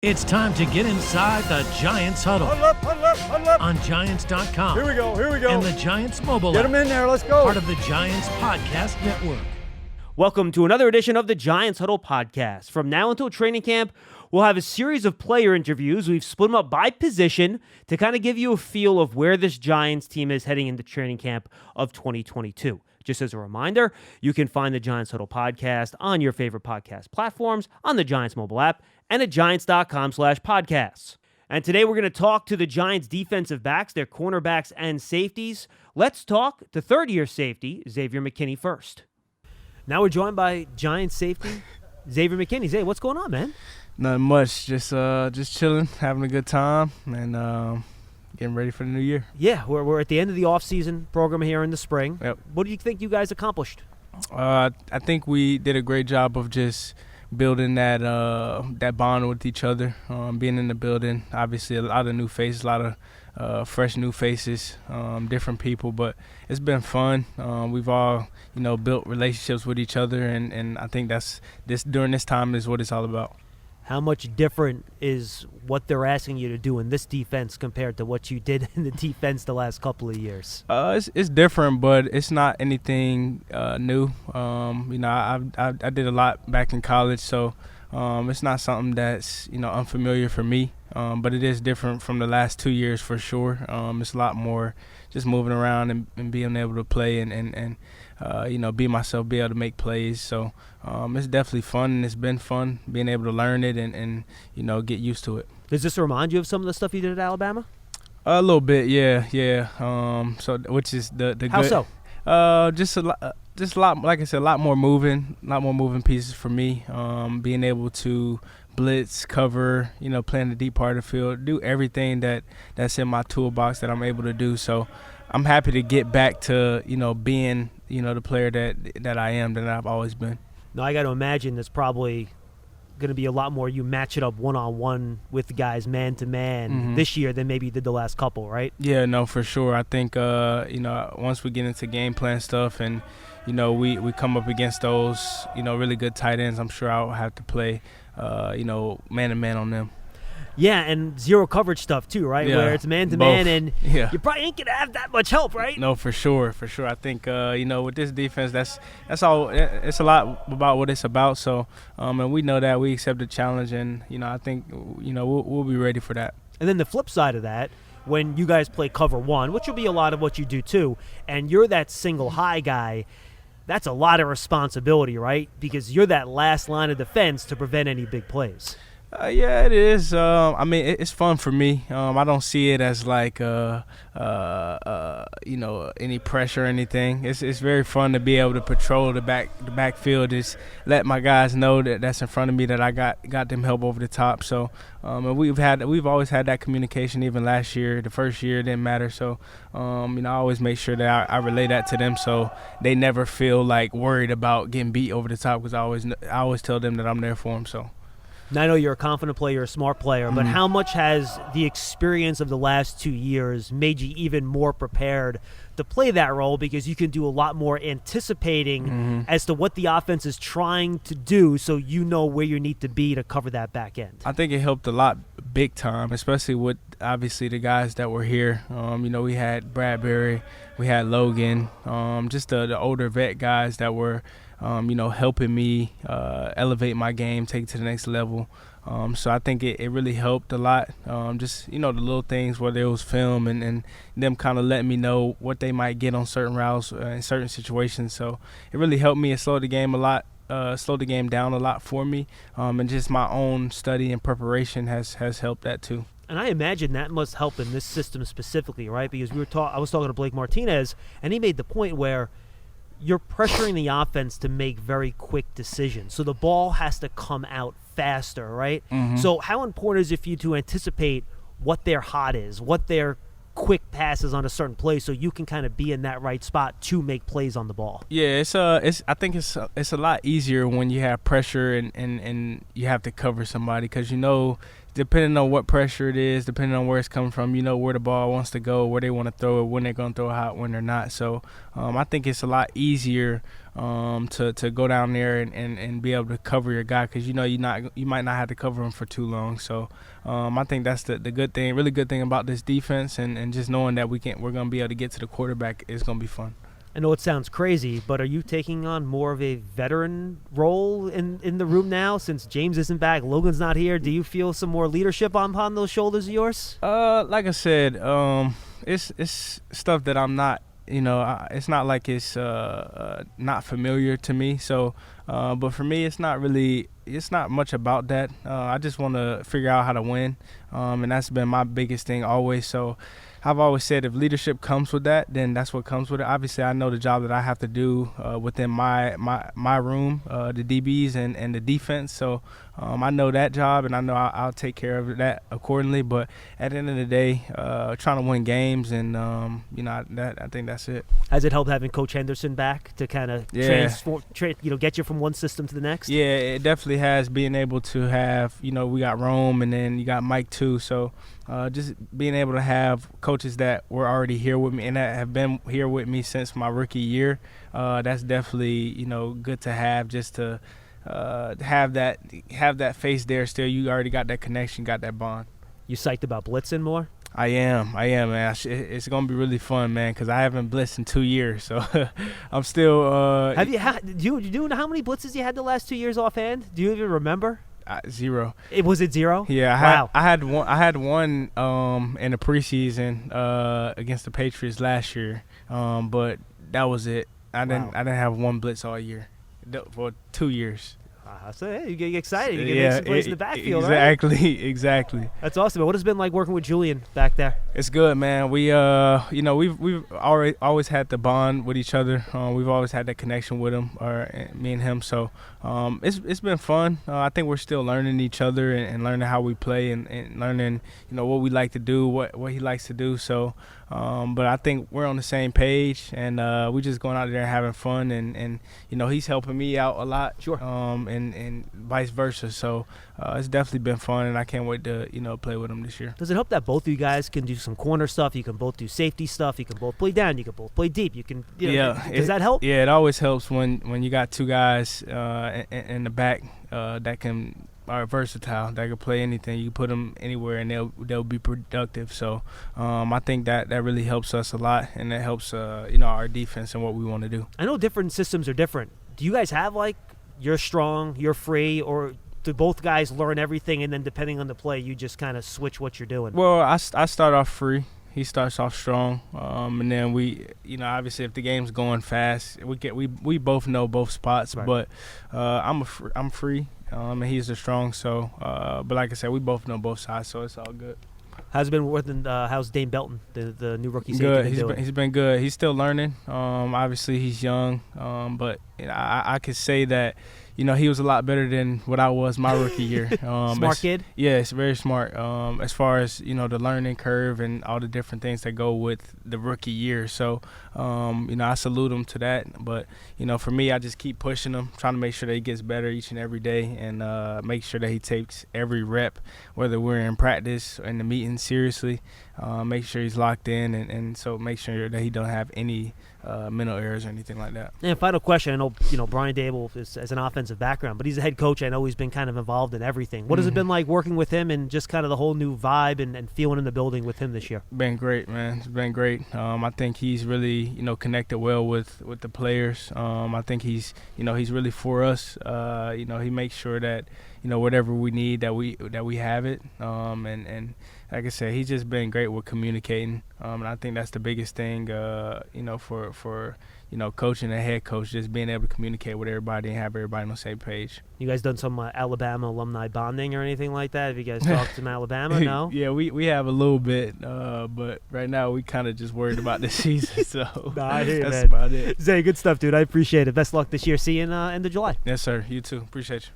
It's time to get inside the Giants huddle. Huddle up, huddle up, huddle up. On Giants.com. Here we go. And the Giants mobile Get app. them in there, let's go. Part of the Giants Podcast Network. Welcome to another edition of the Giants Huddle Podcast. From now until training camp, we'll have a series of player interviews. We've split them up by position to kind of give you a feel of where this Giants team is heading into training camp of 2022. Just as a reminder, you can find the Giants Huddle Podcast on your favorite podcast platforms, on the Giants mobile app, and at Giants.com/podcasts. And today we're going to talk to the Giants defensive backs, their cornerbacks and safeties. Let's talk to third-year safety Xavier McKinney first. Now we're joined by Giants safety Xavier McKinney. Zay, what's going on, man? Nothing much. Just chilling, having a good time, and getting ready for the new year. Yeah, we're at the end of the off-season program here in the spring. Yep. What do you think you guys accomplished? I think we did a great job of just building that bond with each other, being in the building. Obviously, a lot of new faces, a lot of fresh new faces, different people, but it's been fun. We've all, built relationships with each other, and I think during this time is what it's all about. How much different is what they're asking you to do in this defense compared to what you did in the defense the last couple of years? It's different, but it's not anything new. I did a lot back in college, so it's not something that's unfamiliar for me. But it is different from the last 2 years for sure. It's a lot more just moving around and being able to play and be myself, be able to make plays. So it's definitely fun, and it's been fun being able to learn it and get used to it. Does this remind you of some of the stuff you did at Alabama? A little bit, yeah. So which is the How good. so? Just a lot, like I said, a lot more moving pieces for me. Being able to blitz, cover, playing the deep part of the field, do everything that's in my toolbox that I'm able to do. So I'm happy to get back to, being, the player that I am, that I've always been. No, I got to imagine there's probably going to be a lot more you match it up one-on-one with the guys man-to-man this year than maybe you did the last couple, right? Yeah, no, for sure. I think, once we get into game plan stuff and, we come up against those, really good tight ends, I'm sure I'll have to play, man-to-man on them. Yeah, and zero coverage stuff too, right? Yeah, where it's man-to-man, both. and you probably ain't going to have that much help, right? No, for sure. I think, with this defense, that's all. It's a lot about what it's about. So, and we know that. We accept the challenge, and, I think, we'll be ready for that. And then the flip side of that, when you guys play cover one, which will be a lot of what you do too, and you're that single high guy, that's a lot of responsibility, right? Because you're that last line of defense to prevent any big plays. Yeah, it is. It's fun for me. I don't see it as like, any pressure or anything. It's very fun to be able to patrol the backfield. Just let my guys know that's in front of me, that I got them help over the top. So, and we've always had that communication. Even last year, the first year, it didn't matter. So, I always make sure that I relay that to them, so they never feel like worried about getting beat over the top. Because I always tell them that I'm there for them. So. Now, I know you're a confident player, you're a smart player, but how much has the experience of the last 2 years made you even more prepared to play that role, because you can do a lot more anticipating as to what the offense is trying to do, so you know where you need to be to cover that back end? I think it helped a lot, big time, especially with obviously the guys that were here. We had Bradbury, we had Logan, just the older vet guys that were helping me elevate my game, take it to the next level. So I think it really helped a lot. Just, the little things, whether it was film and them kind of letting me know what they might get on certain routes in certain situations. So it really helped me. It slowed the game a lot, slowed the game down a lot for me. And just my own study and preparation has helped that too. And I imagine that must help in this system specifically, right? Because I was talking to Blake Martinez, and he made the point where you're pressuring the offense to make very quick decisions. So the ball has to come out faster, right? So how important is it for you to anticipate what their hot is, what their quick passes on a certain play, so you can kind of be in that right spot to make plays on the ball? Yeah, I think it's a lot easier when you have pressure and you have to cover somebody, because depending on what pressure it is, depending on where it's coming from, where the ball wants to go, where they want to throw it, when they're going to throw it hot, when they're not. So I think it's a lot easier to go down there and be able to cover your guy, because you might not have to cover him for too long. So I think that's the good thing, really good thing about this defense, and just knowing that we're going to be able to get to the quarterback is going to be fun. I know it sounds crazy, but are you taking on more of a veteran role in the room now since James isn't back, Logan's not here? Do you feel some more leadership upon those shoulders of yours? Like I said, it's stuff that I'm not, it's not like it's not familiar to me. So, but for me, it's not much about that. I just want to figure out how to win, and that's been my biggest thing always. So I've always said if leadership comes with that, then that's what comes with it. Obviously, I know the job that I have to do within my room, the DBs and the defense. So I know that job, and I know I'll take care of that accordingly. But at the end of the day, trying to win games, and I think that's it. Has it helped having Coach Henderson back to kind of transform, get you from one system to the next? Yeah, it definitely has. Being able to have, we got Rome, and then you got Mike too. So just being able to have coaches that were already here with me and that have been here with me since my rookie year, that's definitely good to have, just to have that face there still. You already got that connection, got that bond. You psyched about blitzing more? I am, man. It's gonna be really fun, man, because I haven't blitzed in 2 years, so I'm still. Do you know how many blitzes you had the last 2 years offhand? Do you even remember? 0. Was it 0? Yeah, I had one in the preseason against the Patriots last year, but that was it. I didn't have one blitz all year for 2 years. So hey, you get excited. You get some plays in the backfield, exactly, right? Exactly. That's awesome. What has it been like working with Julian back there? It's good, man. We we've always had the bond with each other. We've always had that connection with him, or me and him. So it's been fun. I think we're still learning each other and learning how we play and learning what we like to do, what he likes to do. So. But I think we're on the same page, and we're just going out there and having fun, and he's helping me out a lot. Sure. And vice versa. So it's definitely been fun, and I can't wait to play with him this year. Does it help that both of you guys can do some corner stuff? You can both do safety stuff. You can both play down. You can both play deep. You can. Does that help? Yeah, it always helps when you got two guys in the back that are versatile, that can play anything. You can put them anywhere and they'll be productive. So I think that really helps us a lot, and that helps our defense and what we want to do. I know different systems are different. Do you guys have like you're strong, you're free, or do both guys learn everything and then depending on the play you just kind of switch what you're doing? Well, I start off free. He starts off strong, and then we, obviously if the game's going fast, we both know both spots. Right. But I'm free. And he's the strong, so but like I said, we both know both sides, so it's all good. How's it been working? How's Dane Belton, the new rookie safety? Good. He's been good. He's still learning. Obviously he's young, but I could say that he was a lot better than what I was my rookie year. Smart kid? Yeah, it's very smart. As far as, the learning curve and all the different things that go with the rookie year. So, I salute him to that. But, for me, I just keep pushing him, trying to make sure that he gets better each and every day, and make sure that he takes every rep, whether we're in practice or in the meeting, seriously. Make sure he's locked in, and so make sure that he don't have any mental errors or anything like that. And final question, I know Brian Dable has an offensive background, but he's a head coach. I know he's been kind of involved in everything. What has it been like working with him and just kind of the whole new vibe and feeling in the building with him this year? Been great, man. It's been great. I think he's really connected well with the players. I think he's really for us. He makes sure that whatever we need that we have it. And like I said, he's just been great with communicating, and I think that's the biggest thing, for coaching a head coach, just being able to communicate with everybody and have everybody on the same page. You guys done some Alabama alumni bonding or anything like that? Have you guys talked to Alabama? No? Yeah, we have a little bit, but right now we kind of just worried about the season, so I hear that's man. About it. Zay, good stuff, dude. I appreciate it. Best luck this year. See you in end of July. Yes, sir. You too. Appreciate you.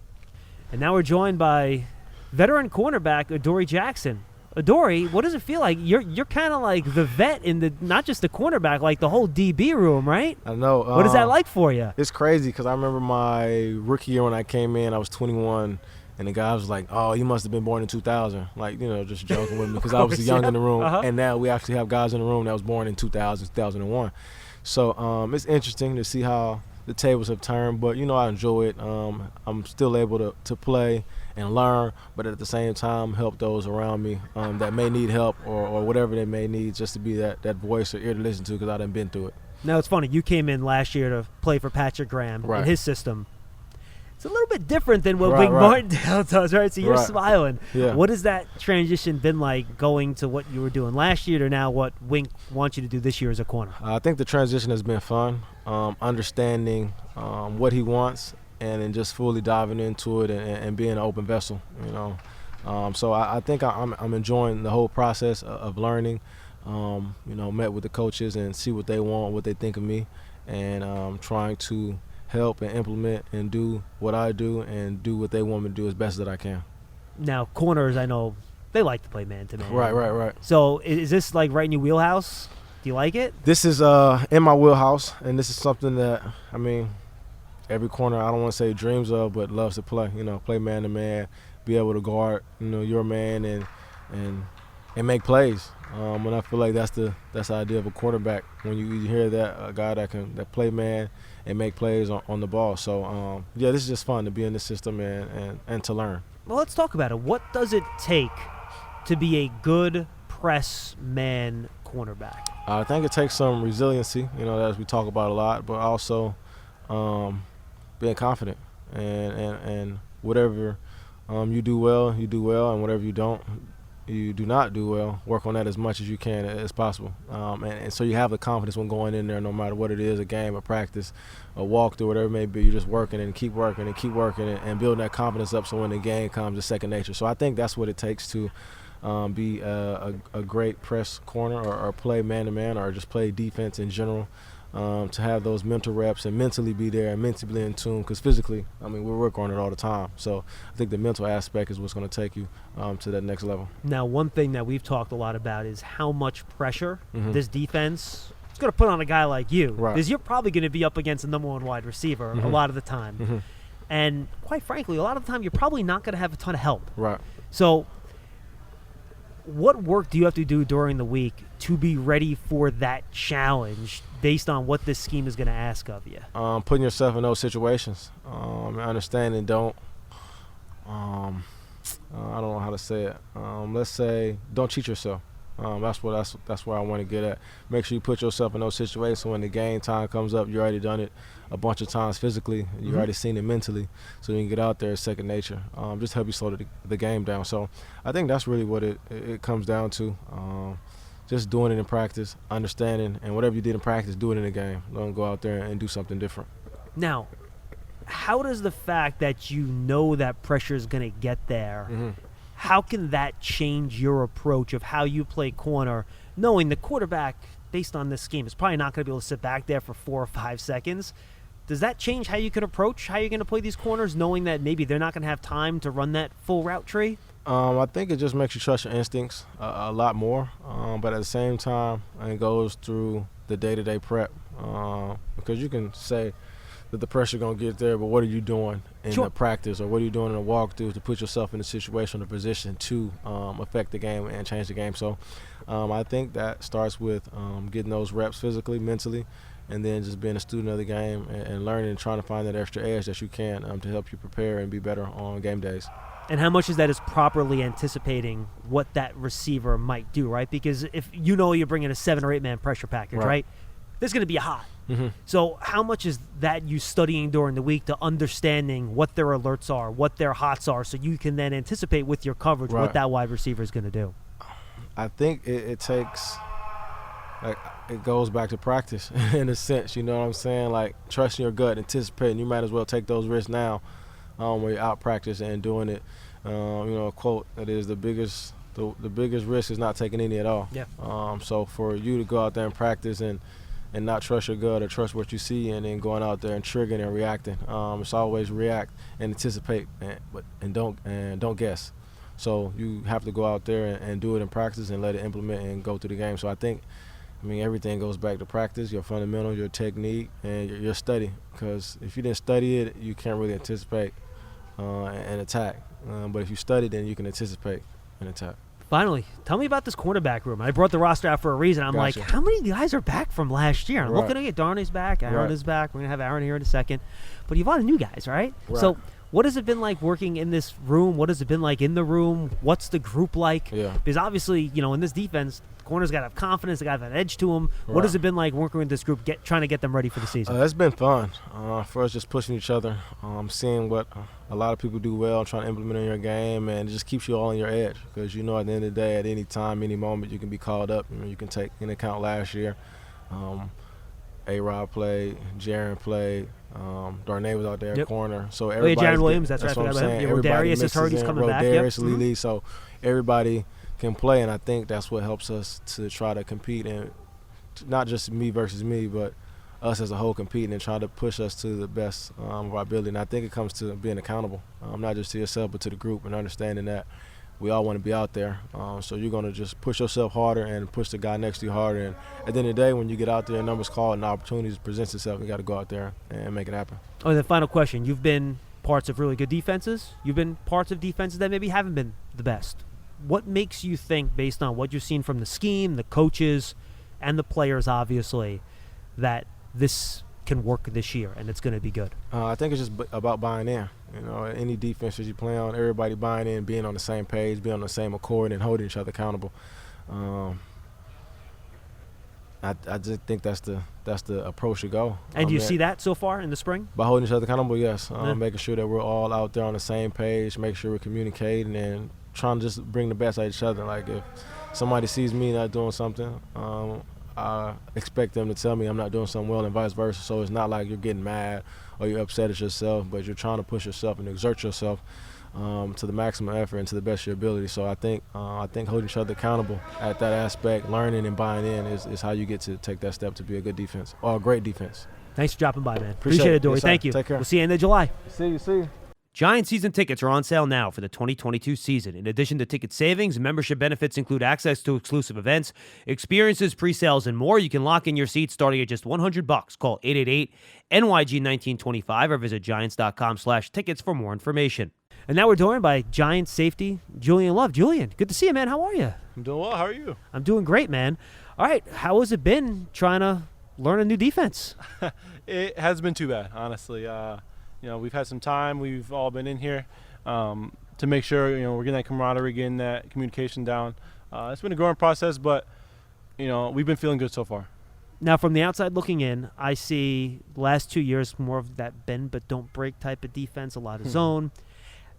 And now we're joined by veteran cornerback Adoree Jackson. Adoree, what does it feel like? You're kind of like the vet in the not just the cornerback, like the whole DB room, right? I know. What is that like for you? It's crazy because I remember my rookie year when I came in, I was 21, and the guy was like, "Oh, you must have been born in 2000," like just joking with me because I was young in the room. And now we actually have guys in the room that was born in 2000, 2001. So it's interesting to see how the tables have turned, but I enjoy it. I'm still able to play and learn, but at the same time help those around me that may need help or whatever they may need, just to be that voice or ear to listen to, because I done been through it. Now, it's funny. You came in last year to play for Patrick Graham in his system. It's a little bit different than what Wink Martindale does, right? So you're smiling. Yeah. What has that transition been like, going to what you were doing last year to now what Wink wants you to do this year as a corner? I think the transition has been fun, understanding what he wants and then just fully diving into it and being an open vessel, So I think I'm enjoying the whole process of learning. Met with the coaches and see what they want, what they think of me, and trying to help and implement and do what I do and do what they want me to do as best that I can. Now, corners, I know they like to play man-to-man. Right. So is this like right in your wheelhouse? Do you like it? This is in my wheelhouse, and this is something that, every corner, I don't want to say dreams of, but loves to play. Play man-to-man, be able to guard, your man and make plays. And I feel like that's the idea of a quarterback. When you hear that, a guy that play man and make plays on the ball. So this is just fun to be in the system and to learn. Well, let's talk about it. What does it take to be a good press man cornerback? I think it takes some resiliency, as we talk about a lot, but also being confident and whatever you do well, and whatever you do not do well, work on that as much as you can as possible. And so you have the confidence when going in there, no matter what it is, a game, a practice, a walkthrough, whatever it may be. You're just working and keep working and building that confidence up so when the game comes, it's second nature. So I think that's what it takes to be a great press corner or play man-to-man or just play defense in general. To have those mental reps and mentally be there and mentally in tune, because physically, we work on it all the time. So I think the mental aspect is what's going to take you to that next level. Now, one thing that we've talked a lot about is how much pressure this defense is going to put on a guy like you. Because you're probably going to be up against the number one wide receiver a lot of the time. And quite frankly, a lot of the time, you're probably not going to have a ton of help. So what work do you have to do during the week to be ready for that challenge based on what this scheme is going to ask of you? Putting yourself in those situations. Understanding, I don't know how to say it. Let's say don't cheat yourself. That's where I want to get at. Make sure you put yourself in those situations so when the game time comes up, you already done it a bunch of times physically. You already seen it mentally, so you can get out there. It's second nature. Just help you slow the game down. So I think that's really what it comes down to. Just doing it in practice, understanding, and whatever you did in practice, do it in the game. Don't go out there and do something different. Now, how does the fact that you know that pressure is going to get there, how can that change your approach of how you play corner, knowing the quarterback, based on this scheme, is probably not going to be able to sit back there for 4 or 5 seconds? Does that change how you can approach how you're going to play these corners, knowing that maybe they're not going to have time to run that full route tree? I think it just makes you trust your instincts a lot more, but at the same time, it goes through the day-to-day prep, because you can say that the pressure going to get there, but what are you doing in the practice, or what are you doing in a walkthrough to put yourself in a situation or position to affect the game and change the game? So I think that starts with getting those reps physically, mentally, and then just being a student of the game and learning and trying to find that extra edge that you can to help you prepare and be better on game days. And how much is that is properly anticipating what that receiver might do, right? Because if you're bringing a 7 or 8 man pressure package, right? There's going to be a hot. So how much is that you studying during the week to understanding what their alerts are, what their hots are, so you can then anticipate with your coverage what that wide receiver is going to do? I think it takes, it goes back to practice in a sense, you know what I'm saying? Like trusting your gut, anticipating. You might as well take those risks now when you're out practicing and doing it. A quote that is the biggest risk is not taking any at all. So for you to go out there and practice and not trust your gut or trust what you see and then going out there and triggering and reacting. It's always react and anticipate and don't guess. So you have to go out there and do it in practice and let it implement and go through the game. So I think, everything goes back to practice, your fundamentals, your technique, and your study. Because if you didn't study it, you can't really anticipate and attack. But if you study, then you can anticipate and attack. Finally, tell me about this cornerback room. I brought the roster out for a reason. I'm Gotcha. like, how many guys are back from last year? And I'm Right. looking at Darnay's back. Aaron Right. is back. We're going to have Aaron here in a second. But you've a lot of new guys, right? So what has it been like working in this room? What has it been like in the room? What's the group like? Yeah. Because obviously, in this defense, corners got to have confidence. They got to have an edge to them. What Right. has it been like working with this group, trying to get them ready for the season? It's been fun for us, just pushing each other, seeing what a lot of people do well, trying to implement in your game, and it just keeps you all on your edge because at the end of the day, at any time, any moment, you can be called up. You can take into account last year. A-Rod played, Jaron played, Darnay was out there at corner. So everybody. Jaron Williams, that's right. what I'm saying. Yeah, Everybody Rodarius is hurt. He's mixes in. coming back. Yep. Rodarius, Lily. So everybody can play, and I think that's what helps us to try to compete, and not just me versus me, but us as a whole competing and trying to push us to the best of our ability. And I think it comes to being accountable, not just to yourself but to the group, and understanding that we all want to be out there. So you're going to just push yourself harder and push the guy next to you harder. And at the end of the day, when you get out there and numbers called and opportunities presents itself, you got to go out there and make it happen. Oh, and the final question. You've been parts of really good defenses. You've been parts of defenses that maybe haven't been the best. What makes you think, based on what you've seen from the scheme, the coaches, and the players, obviously, that this can work this year and it's going to be good? I think it's just about buying in. Any defense that you play on, everybody buying in, being on the same page, being on the same accord, and holding each other accountable. I just think that's the approach to go. And do you see that so far in the spring? By holding each other accountable, yes. Making sure that we're all out there on the same page, make sure we're communicating and trying to just bring the best out of each other. Like if somebody sees me not doing something, I expect them to tell me I'm not doing something well and vice versa. So it's not like you're getting mad or you're upset at yourself, but you're trying to push yourself and exert yourself to the maximum effort and to the best of your ability. So I think holding each other accountable at that aspect, learning and buying in is how you get to take that step to be a good defense or a great defense. Thanks for dropping by, man. Appreciate it, Adoree. Yes, Thank you. Take care. We'll see you end of July. See you. Giants season tickets are on sale now for the 2022 season. In addition to ticket savings, membership benefits include access to exclusive events, experiences, pre-sales, and more. You can lock in your seats starting at just $100. Call 888-NYG-1925 or visit giants.com/tickets for more information. And now we're joined by Giants safety Julian Love. Julian, good to see you, man. How are you? I'm doing well. How are you? I'm doing great, man. All right, how has it been trying to learn a new defense? It hasn't been too bad, honestly. We've had some time. We've all been in here to make sure, we're getting that camaraderie, getting that communication down. It's been a growing process, but, we've been feeling good so far. Now, from the outside looking in, I see the last 2 years more of that bend but don't break type of defense, a lot of zone.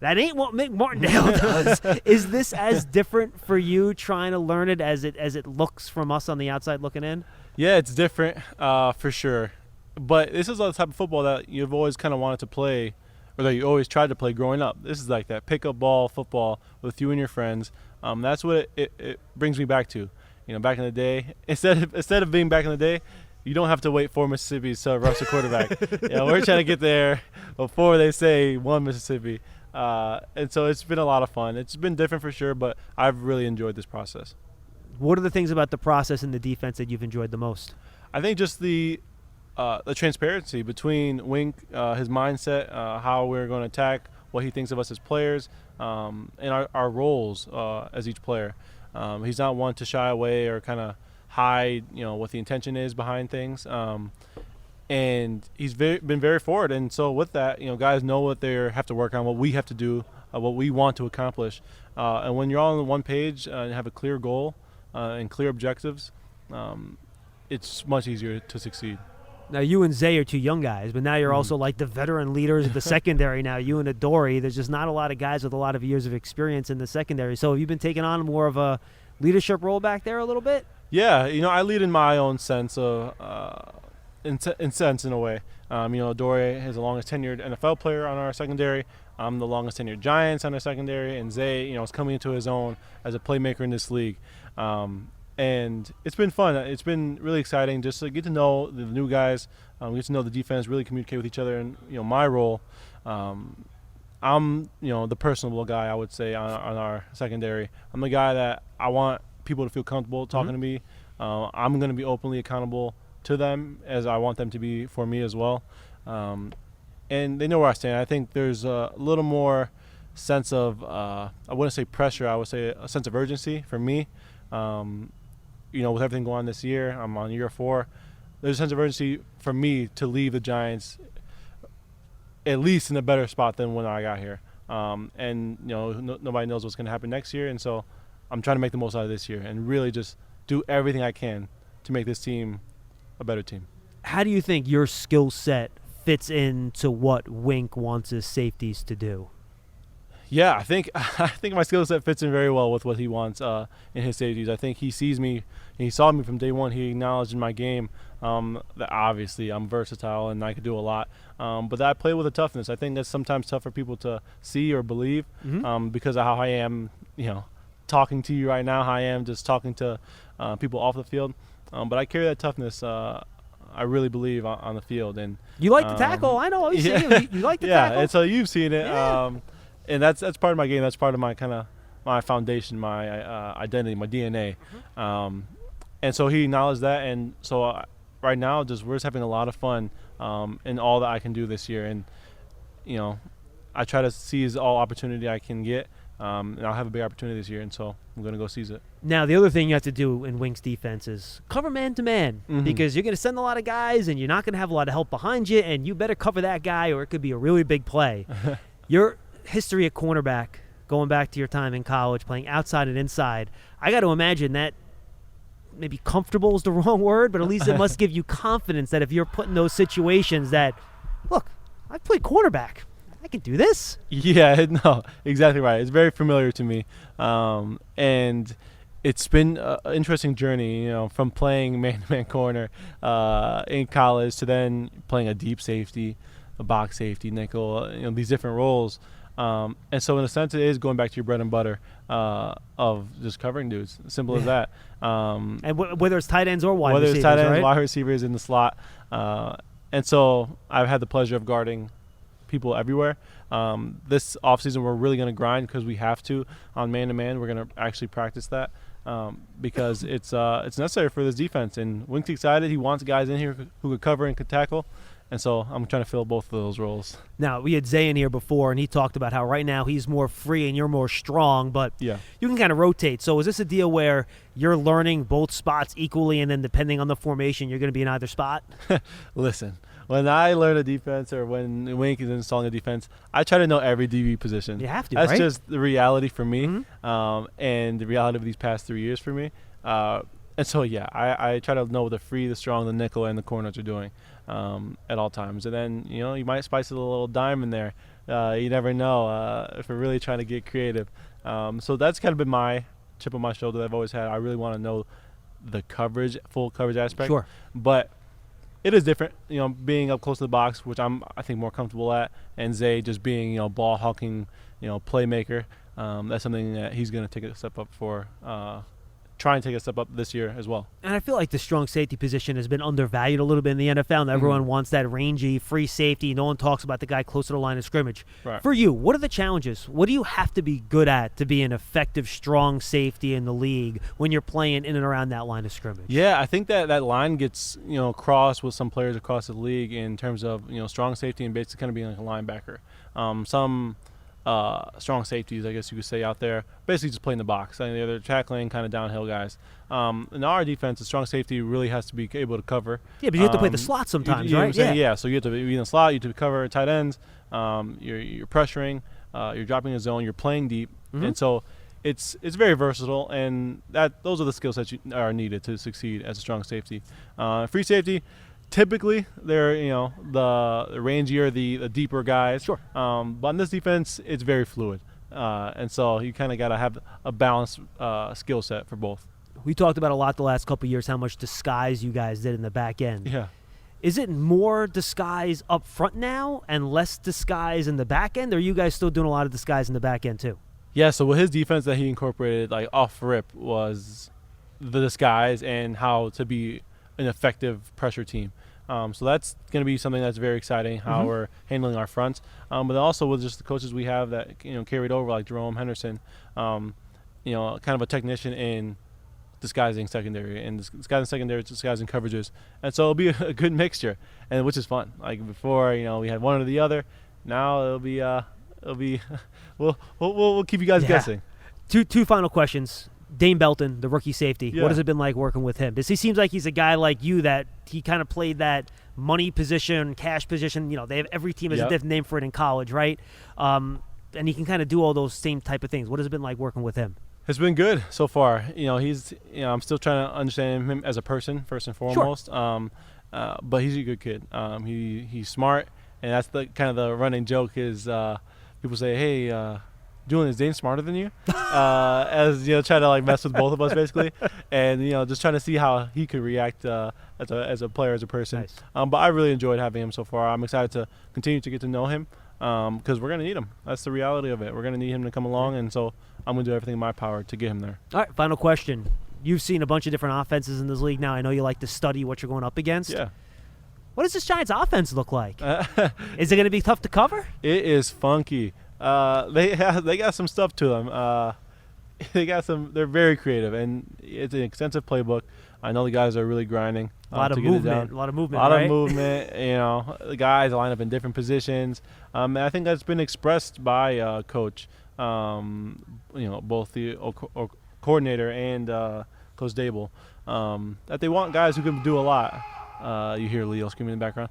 That ain't what Mick Martindale does. Is this as different for you trying to learn it as it looks from us on the outside looking in? Yeah, it's different for sure. But this is the type of football that you've always kind of wanted to play, or that you always tried to play growing up. This is like that pick-up ball football with you and your friends. That's what it brings me back to. Back in the day, instead of being back in the day, you don't have to wait for Mississippi to rush the quarterback. We're trying to get there before they say one Mississippi. And so it's been a lot of fun. It's been different for sure, but I've really enjoyed this process. What are the things about the process and the defense that you've enjoyed the most? I think just the transparency between Wink, his mindset, how we're going to attack, what he thinks of us as players, and our roles as each player. He's not one to shy away or kind of hide, what the intention is behind things. And he's been very forward. And so with that, guys know what they have to work on, what we have to do, what we want to accomplish. And when you're all on one page and have a clear goal and clear objectives, it's much easier to succeed. Now, you and Zay are two young guys, but now you're also like the veteran leaders of the secondary now. You and Adoree, there's just not a lot of guys with a lot of years of experience in the secondary. So have you been taking on more of a leadership role back there a little bit? Yeah, I lead in my own sense of in a way. Adoree is the longest tenured NFL player on our secondary. I'm the longest tenured Giants on our secondary, and Zay, is coming into his own as a playmaker in this league. And it's been fun. It's been really exciting just to get to know the new guys, get to know the defense, really communicate with each other. And, my role, I'm, the personable guy, I would say, on our secondary. I'm the guy that I want people to feel comfortable talking to me. I'm going to be openly accountable to them as I want them to be for me as well. And they know where I stand. I think there's a little more sense of I wouldn't say pressure. I would say a sense of urgency for me. With everything going on this year, I'm on year 4. There's a sense of urgency for me to leave the Giants at least in a better spot than when I got here. Nobody knows what's going to happen next year, and so I'm trying to make the most out of this year and really just do everything I can to make this team a better team. How do you think your skill set fits into what Wink wants his safeties to do? Yeah, I think my skill set fits in very well with what he wants in his safeties. I think he sees me, and he saw me from day one. He acknowledged in my game that obviously I'm versatile and I could do a lot, but that I play with a toughness. I think that's sometimes tough for people to see or believe because of how I am, talking to you right now, how I am just talking to people off the field. But I carry that toughness, I really believe, on the field. And you like to tackle. I know. You like to tackle. Yeah, and so you've seen it. Yeah. And that's part of my game. That's part of my my foundation, my identity, my DNA. And so he acknowledged that. And so right now, we're just having a lot of fun in all that I can do this year. And, I try to seize all opportunity I can get. And I'll have a big opportunity this year. And so I'm going to go seize it. Now, the other thing you have to do in Wink's defense is cover man-to-man because you're going to send a lot of guys and you're not going to have a lot of help behind you, and you better cover that guy or it could be a really big play. Your history at cornerback, going back to your time in college, playing outside and inside, I got to imagine that maybe comfortable is the wrong word, but at least it must give you confidence that if you're put in those situations that, look, I've played cornerback. I can do this. Yeah, no, exactly right. It's very familiar to me. And it's been an interesting journey, from playing man-to-man corner in college to then playing a deep safety, a box safety, nickel, these different roles. And so in a sense, it is going back to your bread and butter of just covering dudes. Simple as that. And whether it's tight ends or wide receivers, whether it's tight ends, right? wide receivers in the slot. And so I've had the pleasure of guarding people everywhere. This offseason, we're really going to grind because we have to on man-to-man. We're going to actually practice that because it's necessary for this defense. And Wink's excited. He wants guys in here who could cover and could tackle. And so I'm trying to fill both of those roles. Now, we had Zay in here before, and he talked about how right now he's more free and you're more strong, but you can kind of rotate. So is this a deal where you're learning both spots equally, and then depending on the formation, you're going to be in either spot? Listen, when I learn a defense or when Wink is installing a defense, I try to know every DB position. You have to, That's right? just the reality for me and the reality of these past 3 years for me. And so, I try to know what the free, the strong, the nickel, and the corners are doing at all times. And then, you might spice a little dime in there. You never know if we're really trying to get creative. So that's kind of been my chip on my shoulder that I've always had. I really want to know the coverage, full coverage aspect. Sure. But it is different, being up close to the box, which I think, more comfortable at, and Zay just being, ball hawking, playmaker. That's something that he's going to take a step up for. Try and take a step up this year as well. And I feel like the strong safety position has been undervalued a little bit in the NFL, and everyone wants that rangy, free safety. No one talks about the guy close to the line of scrimmage. Right. For you, what are the challenges? What do you have to be good at to be an effective, strong safety in the league when you're playing in and around that line of scrimmage? Yeah, I think that line gets, crossed with some players across the league in terms of, strong safety and basically kind of being like a linebacker. Some strong safeties, I guess you could say, out there, basically just playing the box. I mean, they're tackling kind of downhill guys. In our defense, the strong safety really has to be able to cover. Yeah, but you have to play the slot sometimes, you know right? What I'm saying? Yeah, so you have to be in the slot, you have to cover tight ends, you're pressuring, you're dropping a zone, you're playing deep. And so it's very versatile, and those are the skill sets are needed to succeed as a strong safety. Free safety, typically they're the rangier, the deeper guys. Sure. But in this defense, it's very fluid, and so you kind of got to have a balanced skill set for both. We talked about a lot the last couple of years how much disguise you guys did in the back end. Yeah. Is it more disguise up front now and less disguise in the back end, or are you guys still doing a lot of disguise in the back end too? Yeah, so with his defense that he incorporated off rip was the disguise and how to be an effective pressure team. So that's going to be something that's very exciting, how we're handling our fronts. But also with just the coaches we have that carried over, like Jerome Henderson, kind of a technician in disguising secondary and disguising secondary, disguising coverages. And so it'll be a good mixture, and which is fun. Like before, we had one or the other. Now it'll be it'll be we'll keep you guys guessing. Two final questions. Dane Belton, the rookie safety. Yeah. What has it been like working with him? Does he seems like he's a guy like you that he kind of played that money position, cash position. They have every team has a different name for it in college, right? And he can kind of do all those same type of things. What has it been like working with him? It's been good so far. He's I'm still trying to understand him as a person first and foremost. Sure. But he's a good kid. He's smart, and that's the kind of the running joke is people say, "Hey, Julian, is Dane smarter than you?" As try to mess with both of us basically, and just trying to see how he could react as a player, as a person. Nice. But I really enjoyed having him so far. I'm excited to continue to get to know him because we're gonna need him. That's the reality of it. We're gonna need him to come along, and so I'm gonna do everything in my power to get him there. All right, final question. You've seen a bunch of different offenses in this league now. I know you like to study what you're going up against. Yeah. What does this Giants offense look like? Is it going to be tough to cover? It is funky. They got some stuff to them. They're very creative, and it's an extensive playbook. I know the guys are really grinding. A lot of movement. A lot of movement. Of movement. The guys line up in different positions. And I think that's been expressed by Coach. Both the coordinator and Coach Dable, that they want guys who can do a lot. You hear Leo screaming in the background.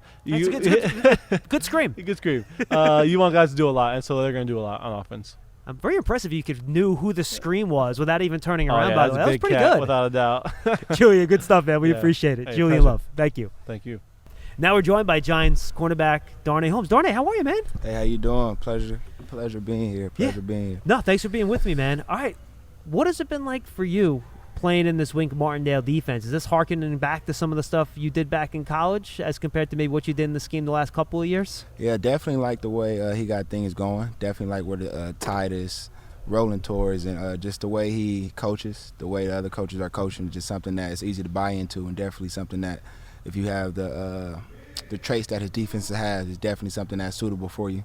Good scream. Good scream. You want guys to do a lot, and so they're going to do a lot on offense. I'm very impressed if you knew who the scream was without even turning around. By the way, that was pretty cat, good. Without a doubt. Julia, good stuff, man. We appreciate it. Hey, Julian pleasure. Love, thank you. Thank you. Now we're joined by Giants cornerback Darnay Holmes. Darnay, how are you, man? Hey, how you doing? Pleasure being here. Being here. No, thanks for being with me, man. All right, what has it been like for you playing in this Wink Martindale defense? Is this harkening back to some of the stuff you did back in college as compared to maybe what you did in the scheme the last couple of years? Yeah, definitely like the way he got things going. Definitely like where the tide is rolling towards, and just the way he coaches, the way the other coaches are coaching, just something that is easy to buy into, and definitely something that if you have the traits that his defense has, is definitely something that's suitable for you.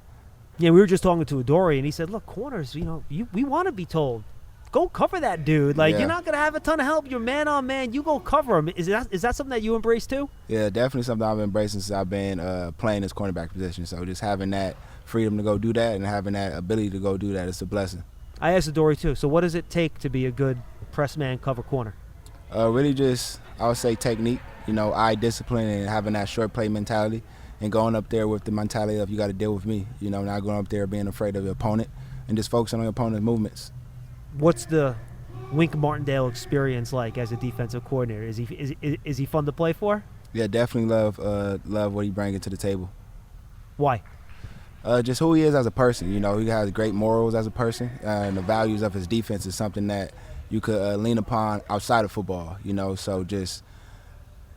Yeah, we were just talking to Adoree, and he said, look, corners, we want to be told, go cover that dude. You're not going to have a ton of help. You're man on man. You go cover him. Is that something that you embrace too? Yeah, definitely something I've been embracing since I've been playing this cornerback position. So just having that freedom to go do that and having that ability to go do that, it's a blessing. I asked Adoree too. So what does it take to be a good press man cover corner? Really just, I would say, technique, eye discipline and having that short play mentality and going up there with the mentality of you got to deal with me, not going up there being afraid of your opponent and just focusing on your opponent's movements. What's the Wink Martindale experience like as a defensive coordinator? Is he fun to play for? Yeah, definitely love what he brings to the table. Why? Just who he is as a person. He has great morals as a person, and the values of his defense is something that you could lean upon outside of football. So just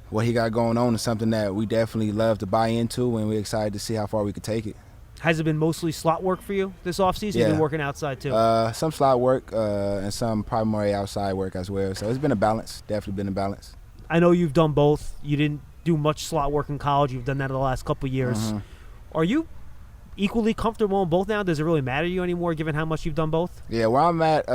what he got going on is something that we definitely love to buy into, and we're excited to see how far we could take it. Has it been mostly slot work for you this offseason? Yeah. You've been working outside too? Some slot work and some primary outside work as well. So it's been a balance, definitely been a balance. I know you've done both. You didn't do much slot work in college. You've done that in the last couple of years. Mm-hmm. Are you equally comfortable in both now? Does it really matter to you anymore given how much you've done both? Yeah, where I'm at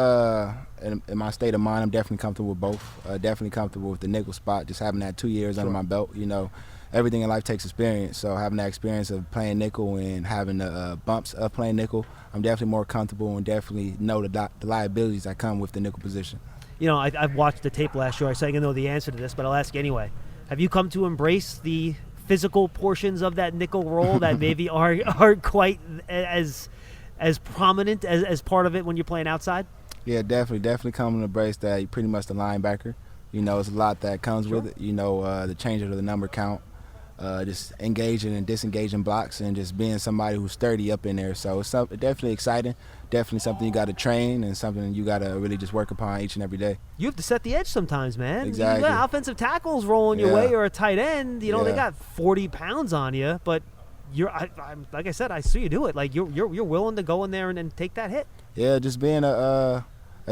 in my state of mind, I'm definitely comfortable with both. Definitely comfortable with the nickel spot, just having that 2 years under my belt. Everything in life takes experience, so having that experience of playing nickel and having the bumps of playing nickel, I'm definitely more comfortable and definitely know the liabilities that come with the nickel position. I've watched the tape last year, so I can know the answer to this, but I'll ask anyway. Have you come to embrace the physical portions of that nickel role that maybe aren't quite as prominent as part of it when you're playing outside? Yeah, definitely come to embrace that. You're pretty much the linebacker. It's a lot that comes with it. The change of the number count, just engaging and disengaging blocks, and just being somebody who's sturdy up in there. So it's definitely exciting. Definitely something you got to train and something you got to really just work upon each and every day. You have to set the edge sometimes, man. Exactly. You got offensive tackles rolling your way or a tight end. They got 40 pounds on you, but I'm like I said, I see you do it. You're willing to go in there and take that hit. Yeah, just being a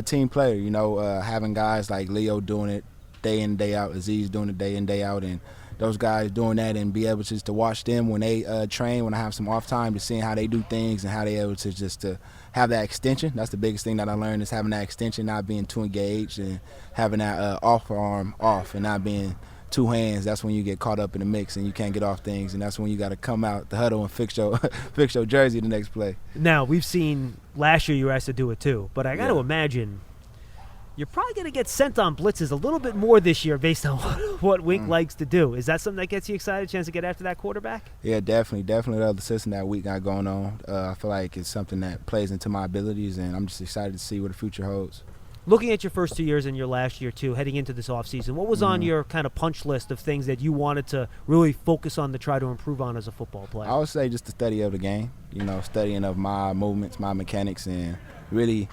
team player. Having guys like Leo doing it day in, day out, Aziz doing it day in, day out, and those guys doing that, and be able just to watch them when they train, when I have some off time, just seeing how they do things and how they able to just to have that extension. That's the biggest thing that I learned, is having that extension, not being too engaged, and having that off arm off and not being two hands, that's when you get caught up in the mix and you can't get off things, and that's when you got to come out the huddle and fix your fix your jersey the next play. Now, we've seen last year you were asked to do it too, but I got to imagine you're probably going to get sent on blitzes a little bit more this year based on what Wink likes to do. Is that something that gets you excited, a chance to get after that quarterback? Yeah, definitely the other system that we got going on. I feel like it's something that plays into my abilities, and I'm just excited to see what the future holds. Looking at your first 2 years and your last year too, heading into this offseason, what was on your kind of punch list of things that you wanted to really focus on to try to improve on as a football player? I would say just the study of the game, studying of my movements, my mechanics, and really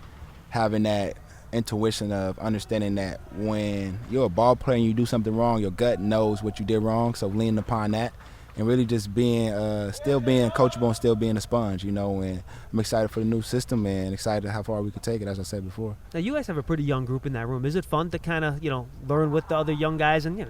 having that intuition of understanding that when you're a ball player and you do something wrong, your gut knows what you did wrong, so leaning upon that and really just being still being coachable and still being a sponge, and I'm excited for the new system and excited how far we could take it, as I said before. Now, you guys have a pretty young group in that room. Is it fun to kind of, learn with the other young guys? And, I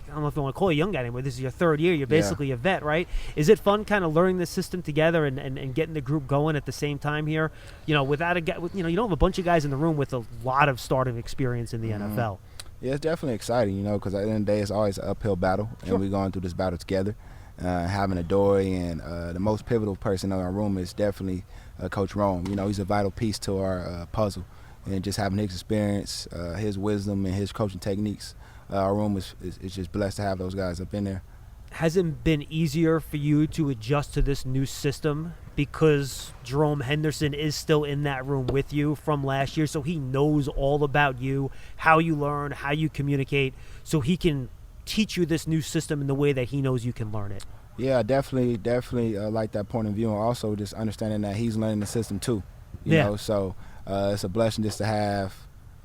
don't know if you want to call you a young guy anymore. This is your third year. You're basically a vet, right? Is it fun kind of learning the system together and getting the group going at the same time here? Without a guy, you don't have a bunch of guys in the room with a lot of starting experience in the NFL. Yeah, it's definitely exciting, because at the end of the day, it's always an uphill battle, and we're going through this battle together. Having Adoree and the most pivotal person in our room is definitely Coach Rome. He's a vital piece to our puzzle, and just having his experience, his wisdom, and his coaching techniques, our room is just blessed to have those guys up in there. Has it been easier for you to adjust to this new system because Jerome Henderson is still in that room with you from last year, so he knows all about you, how you learn, how you communicate, so he can teach you this new system in the way that he knows you can learn it? Yeah, definitely like that point of view, and also just understanding that he's learning the system too. You know, so it's a blessing just to have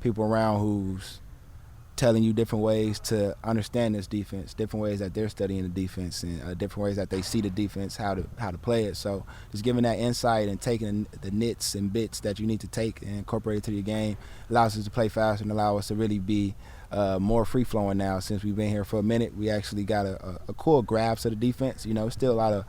people around who's telling you different ways to understand this defense, different ways that they're studying the defense, and different ways that they see the defense, how to play it. So just giving that insight and taking the nits and bits that you need to take and incorporate it to your game allows us to play faster and allow us to really be more free-flowing now. Since we've been here for a minute, we actually got a cool grasp of the defense. Still a lot of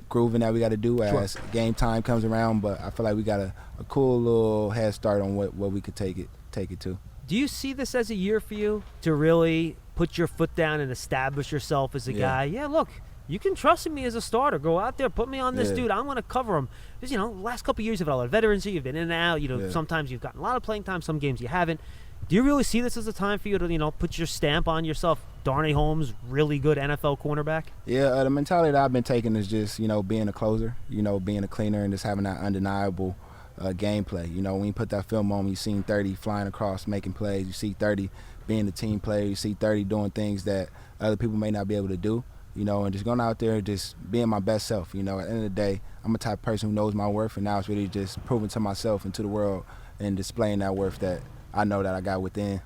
grooving that we got to do as game time comes around, but I feel like we got a cool little head start on what we could take it to. Do you see this as a year for you to really put your foot down and establish yourself as a guy? Yeah, look, you can trust me as a starter. Go out there, put me on this dude. I'm going to cover him. Because, the last couple of years you've had a lot of veterancy. You've been in and out. Sometimes you've gotten a lot of playing time. Some games you haven't. Do you really see this as a time for you to, put your stamp on yourself? Darnay Holmes, really good NFL cornerback? Yeah, the mentality that I've been taking is just, being a closer, being a cleaner, and just having that undeniable gameplay. When you put that film on, you've seen 30 flying across, making plays. You see 30 being the team player. You see 30 doing things that other people may not be able to do, and just going out there just being my best self. At the end of the day, I'm a type of person who knows my worth, and now it's really just proving to myself and to the world and displaying that worth that I know that I got within.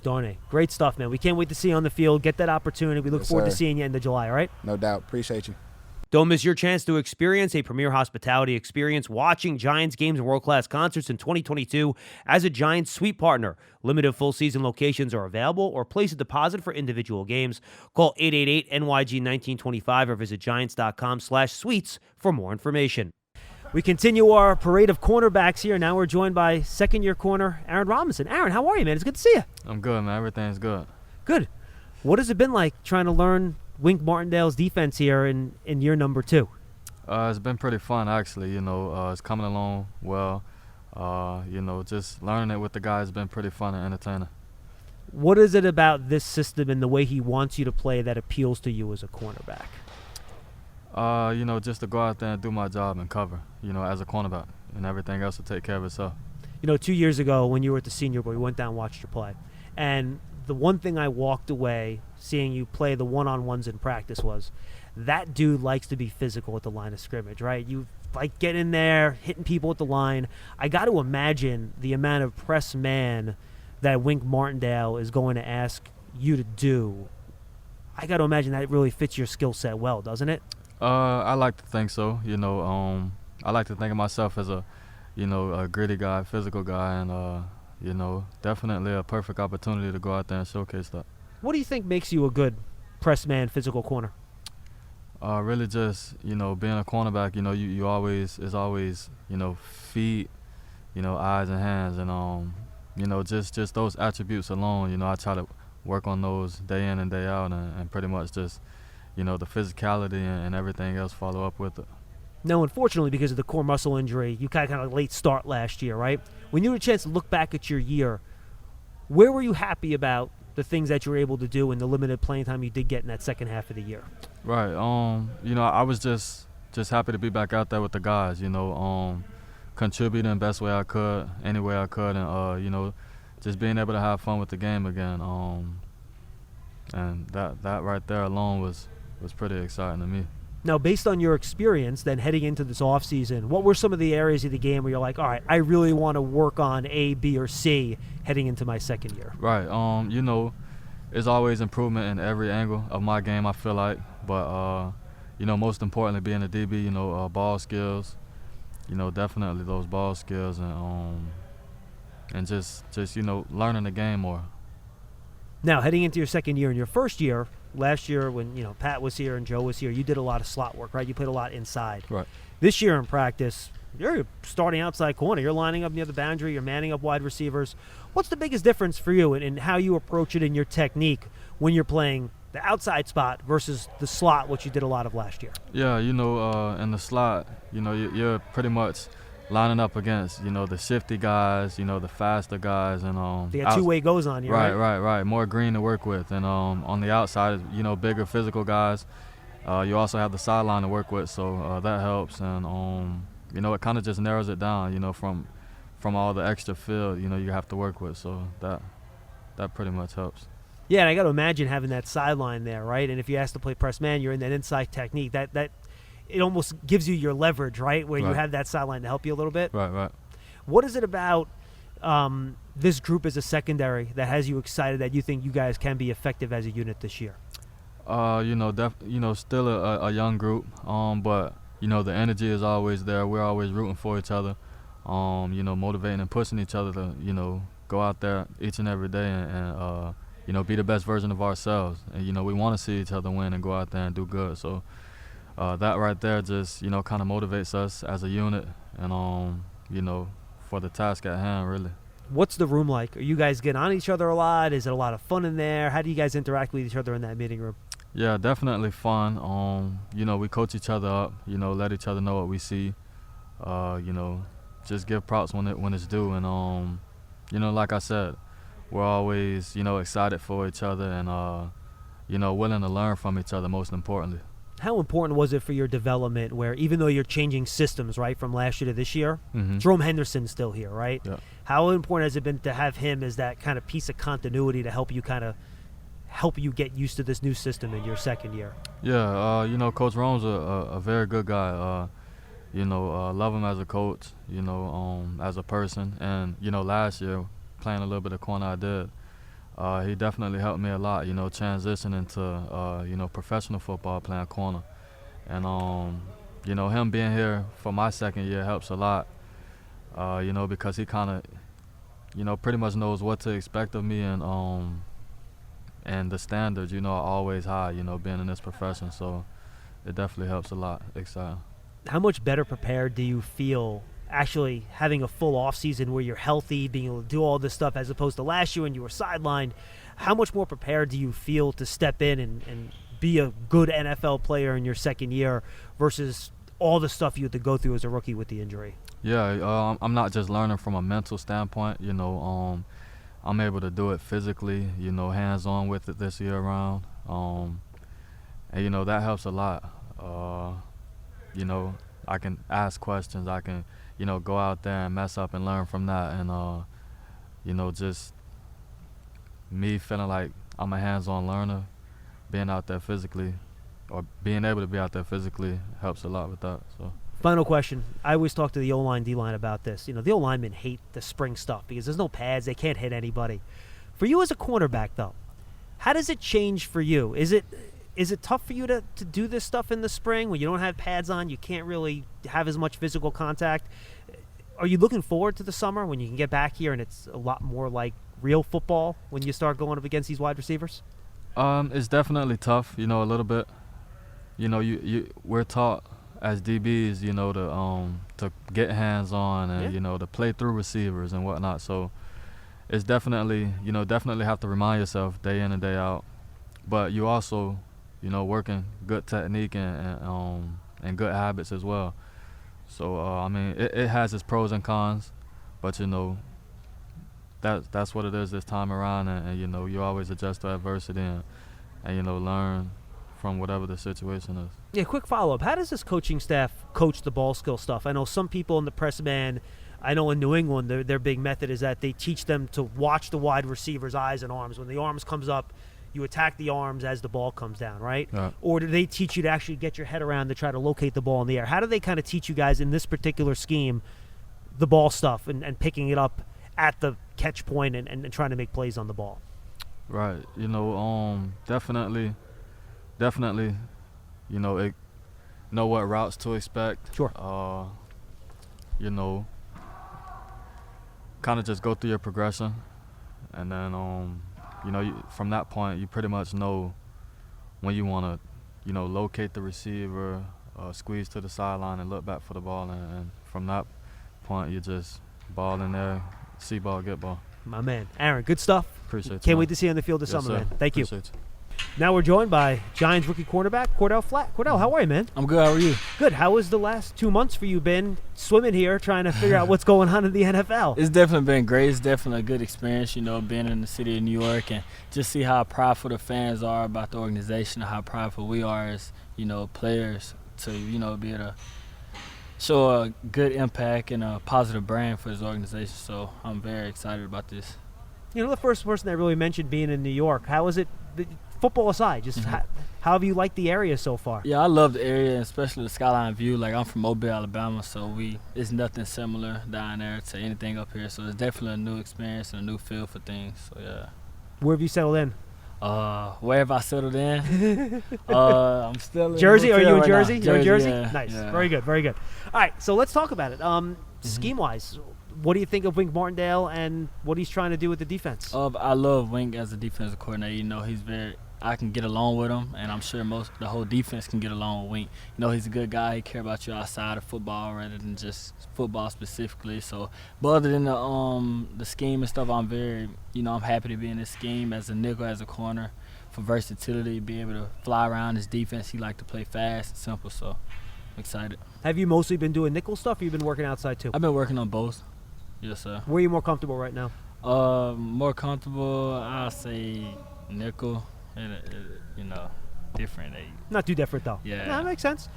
Darnay, great stuff, man. We can't wait to see you on the field. Get that opportunity. We look forward to seeing you in July, all right? No doubt. Appreciate you. Don't miss your chance to experience a premier hospitality experience watching Giants games and world-class concerts in 2022 as a Giants suite partner. Limited full-season locations are available, or place a deposit for individual games. Call 888-NYG-1925 or visit giants.com/suites for more information. We continue our parade of cornerbacks here. Now we're joined by second-year corner Aaron Robinson. Aaron, how are you, man? It's good to see you. I'm good, man. Everything's good. Good. What has it been like trying to learn Wink Martindale's defense here in year number 2? It's been pretty fun, actually. It's coming along well. Just learning it with the guys has been pretty fun and entertaining. What is it about this system and the way he wants you to play that appeals to you as a cornerback? Just to go out there and do my job and cover, as a cornerback, and everything else will take care of itself. 2 years ago when you were at the Senior Bowl, we went down and watched you play. And the one thing I walked away seeing you play the one-on-ones in practice was that dude likes to be physical at the line of scrimmage, right? You like get in there, hitting people at the line. I got to imagine the amount of press man that Wink Martindale is going to ask you to do. I got to imagine that really fits your skill set well, doesn't it? I like to think so. I like to think of myself as a gritty guy, physical guy, and definitely a perfect opportunity to go out there and showcase that. What do you think makes you a good press man, physical corner? Really just, being a cornerback, you always feet, eyes and hands, and just those attributes alone, I try to work on those day in and day out, and pretty much just, the physicality and everything else follow up with it. Now, unfortunately, because of the core muscle injury, you kind of late start last year, right? When you had a chance to look back at your year, where were you happy about the things that you were able to do in the limited playing time you did get in that second half of the year? Right. I was just happy to be back out there with the guys, contributing the best way I could, any way I could, and, just being able to have fun with the game again. And that right there alone was pretty exciting to me. Now, based on your experience then heading into this offseason, what were some of the areas of the game where you're like, all right, I really want to work on A, B, or C heading into my second year? Right. There's always improvement in every angle of my game, I feel like. But, most importantly, being a DB, ball skills, definitely those ball skills, and just learning the game more. Now, heading into your second year, in your first year, last year when Pat was here and Joe was here, you did a lot of slot work, right? You played a lot inside. Right. This year in practice, you're starting outside corner. You're lining up near the boundary. You're manning up wide receivers. What's the biggest difference for you in how you approach it in your technique when you're playing the outside spot versus the slot, which you did a lot of last year? Yeah, in the slot, you're pretty much lining up against, the shifty guys, the faster guys, and they got two-way goes on you, right? Right. More green to work with, and on the outside, bigger physical guys. You also have the sideline to work with, so that helps, and it kind of just narrows it down, from all the extra field, you have to work with, so that pretty much helps. Yeah, and I got to imagine having that sideline there, right? And if you ask to play press man, you're in that inside technique. That it almost gives you your leverage, right? Where you have that sideline to help you a little bit. Right. What is it about this group as a secondary that has you excited that you think you guys can be effective as a unit this year? Still a young group, but the energy is always there. We're always rooting for each other, motivating and pushing each other to go out there each and every day and be the best version of ourselves. And we want to see each other win and go out there and do good. So that right there just kind of motivates us as a unit, and for the task at hand, really. What's the room like? Are you guys getting on each other a lot? Is it a lot of fun in there? How do you guys interact with each other in that meeting room? Yeah, definitely fun. We coach each other up, let each other know what we see, just give props when it's due. And, like I said, we're always, excited for each other and, willing to learn from each other, most importantly. How important was it for your development where even though you're changing systems, right, from last year to this year, Jerome Henderson's still here, right? Yeah. How important has it been to have him as that kind of piece of continuity to help you get used to this new system in your second year? Yeah, Coach Rome's a very good guy. Love him as a coach, as a person. And, last year, playing a little bit of corner I did, he definitely helped me a lot, transitioning to, professional football, playing corner. And, him being here for my second year helps a lot, because he kind of, pretty much knows what to expect of me, and the standards, are always high, being in this profession. So it definitely helps a lot. Exciting. How much better prepared do you feel actually having a full off season where you're healthy, being able to do all this stuff, as opposed to last year when you were sidelined? How much more prepared do you feel to step in and be a good NFL player in your second year versus all the stuff you had to go through as a rookie with the injury? Yeah, I'm not just learning from a mental standpoint, I'm able to do it physically, hands-on with it this year around. And, that helps a lot. I can ask questions. I can, go out there and mess up and learn from that. And, just me feeling like I'm a hands-on learner, being out there physically, or being able to be out there physically helps a lot with that. So. Final question. I always talk to the O-line, D-line about this. The O-linemen hate the spring stuff because there's no pads. They can't hit anybody. For you as a cornerback, though, how does it change for you? Is it tough for you to do this stuff in the spring when you don't have pads on? You can't really have as much physical contact. Are you looking forward to the summer when you can get back here and it's a lot more like real football when you start going up against these wide receivers? It's definitely tough, a little bit. We're taught as DBs, to get hands on and, to play through receivers and whatnot. So it's definitely have to remind yourself day in and day out. But you also, working good technique and good habits as well. So I mean, it has its pros and cons, but that's what it is this time around, and you always adjust to adversity and learn from whatever the situation is. Yeah, quick follow-up. How does this coaching staff coach the ball skill stuff? I know some people in the press man, I know in New England, their big method is that they teach them to watch the wide receiver's eyes and arms. When the arms comes up, you attack the arms as the ball comes down, right? Yeah. Or do they teach you to actually get your head around to try to locate the ball in the air? How do they kind of teach you guys in this particular scheme the ball stuff and picking it up at the catch point and trying to make plays on the ball? Right. Definitely, know what routes to expect. Sure. Kind of just go through your progression, and then from that point you pretty much know when you want to locate the receiver, squeeze to the sideline and look back for the ball, and from that point you just ball in there, see ball, get ball. My man, Aaron, good stuff. Appreciate it. Can't wait to see you on the field this Yes, summer, sir. man. Thank you. Appreciate you. Now we're joined by Giants rookie cornerback Cor'dale Flott. Cor'dale, how are you, man? I'm good. How are you? Good. How has the last 2 months for you been swimming here, trying to figure out what's going on in the NFL? It's definitely been great. It's definitely a good experience, being in the city of New York and just see how prideful the fans are about the organization and how prideful we are as, players to, be able to show a good impact and a positive brand for this organization. So I'm very excited about this. The first person that really mentioned being in New York, how is it, football aside, just how have you liked the area so far? Yeah, I love the area, especially the skyline view. Like, I'm from Mobile, Alabama, so it's nothing similar down there to anything up here. So it's definitely a new experience and a new feel for things. So, yeah. Where have you settled in? Where have I settled in? I'm still in Jersey? Are you in right Jersey? now. You're in Jersey? Yeah, Nice. yeah. Very good. Very good. All right, so let's talk about it. Scheme-wise, what do you think of Wink Martindale and what he's trying to do with the defense? I love Wink as a defensive coordinator. I can get along with him, and I'm sure the whole defense can get along with Wink. He's a good guy. He cares about you outside of football rather than just football specifically. So, but other than the scheme and stuff, I'm very, I'm happy to be in this scheme as a nickel, as a corner, for versatility, be able to fly around his defense. He like to play fast and simple, so I'm excited. Have you mostly been doing nickel stuff, or you've been working outside too? I've been working on both. Yes, sir. Where are you more comfortable right now? More comfortable, I'll say nickel. Different. Not too different, though. Yeah. That makes sense.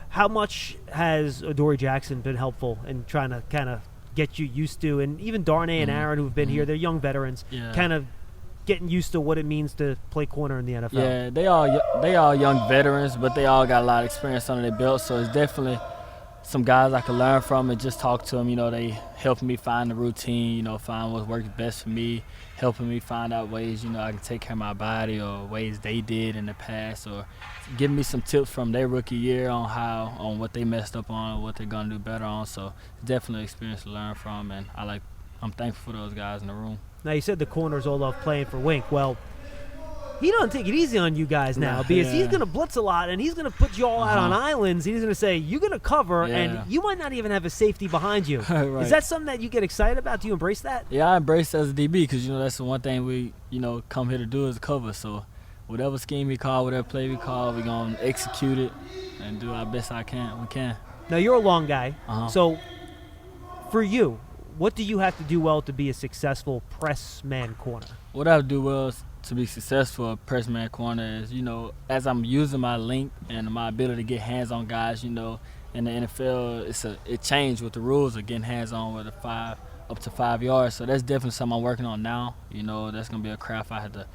How much has Adoree Jackson been helpful in trying to kind of get you used to, and even Darnay and Aaron who've been here, they're young veterans, kind of getting used to what it means to play corner in the NFL? Yeah, they all young veterans, but they all got a lot of experience under their belt, so it's definitely some guys I can learn from and just talk to them. They help me find the routine, find what works best for me, helping me find out ways, I can take care of my body or ways they did in the past, or giving me some tips from their rookie year on what they messed up on, what they're going to do better on. So it's definitely an experience to learn from, and I'm thankful for those guys in the room. Now, you said the corners all love playing for Wink. Well, he don't take it easy on you guys now because he's going to blitz a lot and he's going to put you all out on islands. He's going to say, you're going to cover, and you might not even have a safety behind you. Right. Is that something that you get excited about? Do you embrace that? Yeah, I embrace it as a DB because, that's the one thing we, come here to do is cover. So whatever scheme we call, whatever play we call, we're going to execute it and do our best we can. Now, you're a long guy. So for you, what do you have to do well to be a successful press man corner? What I do well to be successful at press man corner is, as I'm using my length and my ability to get hands on guys, in the NFL, it changed with the rules of getting hands on with up to 5 yards. So that's definitely something I'm working on now. That's going to be a craft I have to,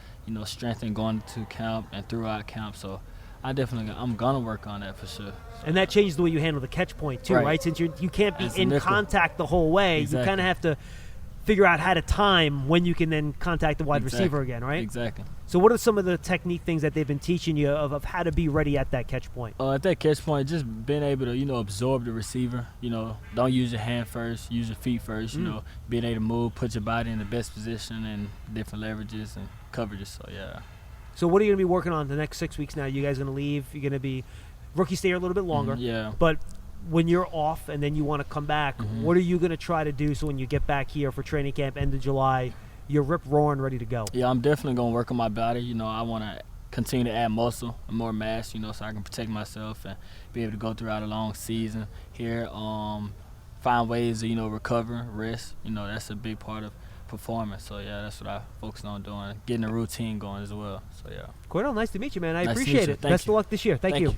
strengthen going to camp and throughout camp. So I'm going to work on that for sure. And that changes the way you handle the catch point too, right? Since you can't be in contact the whole way, you kind of have to figure out how to time when you can then contact the wide receiver again, right? Exactly. So what are some of the technique things that they've been teaching you of how to be ready at that catch point? At that catch point, just being able to, absorb the receiver. Don't use your hand first, use your feet first, being able to move, put your body in the best position and different leverages and coverages. So, yeah. So what are you going to be working on the next 6 weeks now? You guys going to leave? You're going to be rookie stay here a little bit longer. Yeah. But when you're off and then you want to come back, what are you going to try to do so when you get back here for training camp end of July, you're rip-roaring, ready to go? Yeah, I'm definitely going to work on my body. You know, I want to continue to add muscle and more mass, you know, so I can protect myself and be able to go throughout a long season here. Find ways to, you know, recover, rest. You know, that's a big part of performance. So, yeah, that's what I focus on doing, getting a routine going as well. So, yeah. Cor'dale, nice to meet you, man. I Nice to appreciate meet you. it. Thank Best you. of luck this year. Thank you. you.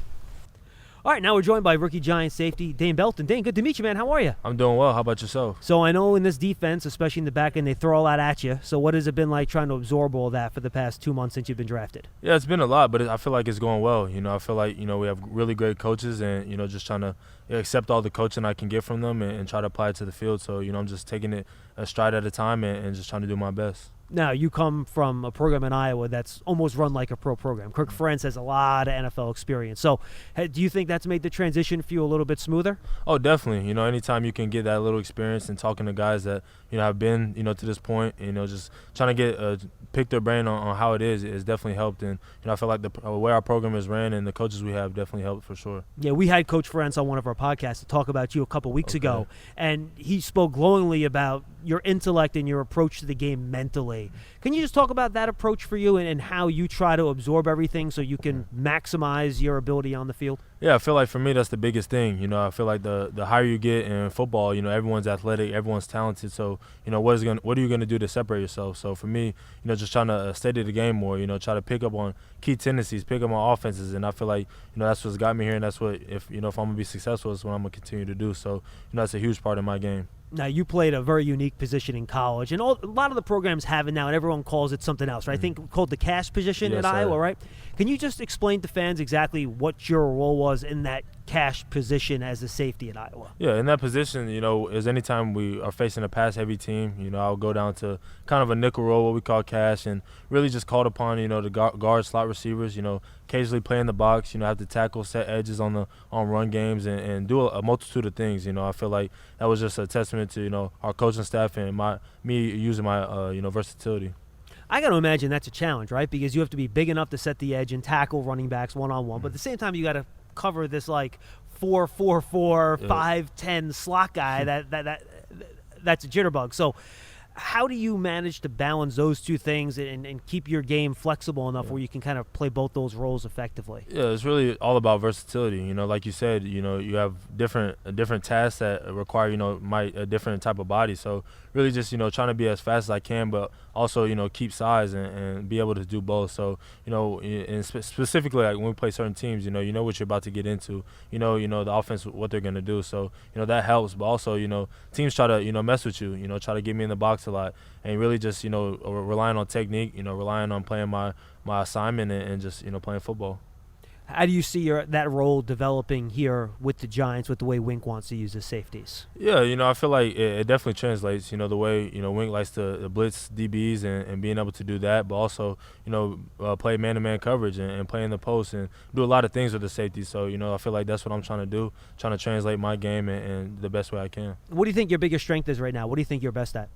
All right, now we're joined by rookie Giants safety Dane Belton. Dane, good to meet you, man. How are you? I'm doing well. How about yourself? So I know in this defense, especially in the back end, they throw a lot at you. So what has it been like trying to absorb all that for the past 2 months since you've been drafted? Yeah, it's been a lot, but I feel like it's going well. You know, I feel like, you know, we have really great coaches and, you know, just trying to accept all the coaching I can get from them and try to apply it to the field. So, you know, I'm just taking it a stride at a time and just trying to do my best. Now, you come from a program in Iowa that's almost run like a pro program. Kirk Ferentz has a lot of NFL experience. So do you think that's made the transition for you a little bit smoother? Oh, definitely. You know, anytime you can get that little experience and talking to guys that, you know, have been, you know, to this point, you know, just trying to get pick their brain on how it is definitely helped. And, you know, I feel like the way our program is ran and the coaches we have definitely helped for sure. Yeah, we had Coach Ferentz on one of our podcasts to talk about you a couple weeks ago, and he spoke glowingly about your intellect and your approach to the game mentally. Can you just talk about that approach for you and how you try to absorb everything so you can maximize your ability on the field? Yeah, I feel like for me that's the biggest thing. You know, I feel like the higher you get in football, you know, everyone's athletic, everyone's talented. So, you know, what are you going to do to separate yourself? So for me, you know, just trying to study the game more, you know, try to pick up on key tendencies, pick up on offenses, and I feel like, you know, that's what's got me here, and that's what if I'm going to be successful, that's what I'm going to continue to do. So, you know, that's a huge part of my game. Now, you played a very unique position in college, and a lot of the programs have it now, and everyone calls it something else, right? I think called the cash position at Iowa, right? Can you just explain to fans exactly what your role was in that cash position as a safety at Iowa? Yeah, in that position, you know, is anytime we are facing a pass-heavy team, you know, I'll go down to kind of a nickel role, what we call cash, and really just called upon, you know, the guard slot receivers, you know, occasionally play in the box, you know, have to tackle, set edges on run games and do a multitude of things. You know, I feel like that was just a testament to, you know, our coaching staff and me using my, you know, versatility. I got to imagine that's a challenge, right? Because you have to be big enough to set the edge and tackle running backs one-on-one, but at the same time you got to cover this like 4-4-4, 5-10 slot guy that's a jitterbug. So how do you manage to balance those two things and keep your game flexible enough where you can kind of play both those roles effectively? Yeah, it's really all about versatility. You know, like you said, you know, you have different tasks that require, you know, a different type of body. So really just, you know, trying to be as fast as I can, but also, you know, keep size and be able to do both. So, you know, and specifically like when we play certain teams, you know what you're about to get into. You know the offense, what they're going to do. So, you know, that helps. But also, you know, teams try to, you know, mess with you, you know, try to get me in the box a lot. And really just, you know, relying on technique, you know, relying on playing my assignment and just, you know, playing football. How do you see that role developing here with the Giants with the way Wink wants to use his safeties? Yeah, you know, I feel like it definitely translates, you know, the way, you know, Wink likes to blitz DBs and being able to do that, but also, you know, play man-to-man coverage and play in the post and do a lot of things with the safety. So, you know, I feel like that's what I'm trying to do, trying to translate my game in the best way I can. What do you think your biggest strength is right now? What do you think you're best at?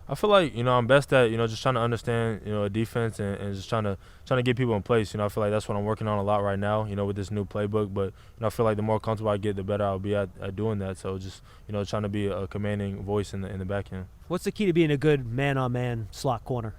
I feel like, you know, I'm best at, you know, just trying to understand, you know, a defense and just trying to get people in place. You know, I feel like that's what I'm working on a lot right now, you know, with this new playbook. But, you know, I feel like the more comfortable I get, the better I'll be at doing that. So just, you know, trying to be a commanding voice in the back end. What's the key to being a good man-on-man slot corner?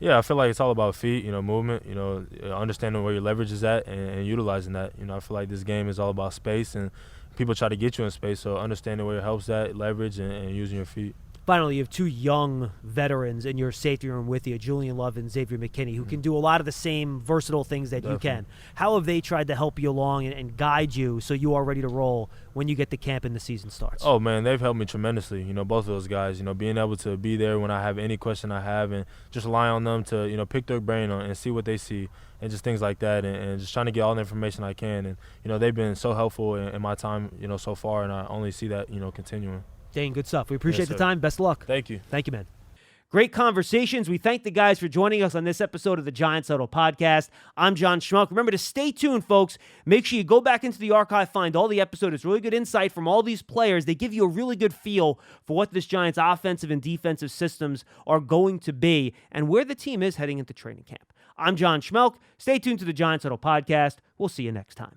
Yeah, I feel like it's all about feet, you know, movement, you know, understanding where your leverage is at and utilizing that. You know, I feel like this game is all about space and people try to get you in space. So understanding where your help's at, leverage, and using your feet. Finally, you have two young veterans in your safety room with you, Julian Love and Xavier McKinney, who can do a lot of the same versatile things that you can. How have they tried to help you along and guide you so you are ready to roll when you get to camp and the season starts? Oh, man, they've helped me tremendously, you know, both of those guys, you know, being able to be there when I have any question I have and just rely on them to, you know, pick their brain on and see what they see and just things like that and just trying to get all the information I can. And, you know, they've been so helpful in my time, you know, so far, and I only see that, you know, continuing. Dane, good stuff. We appreciate the time. Best of luck. Thank you. Thank you, man. Great conversations. We thank the guys for joining us on this episode of the Giants Huddle podcast. I'm John Schmeelk. Remember to stay tuned, folks. Make sure you go back into the archive, find all the episodes. It's really good insight from all these players. They give you a really good feel for what this Giants offensive and defensive systems are going to be and where the team is heading into training camp. I'm John Schmeelk. Stay tuned to the Giants Huddle podcast. We'll see you next time.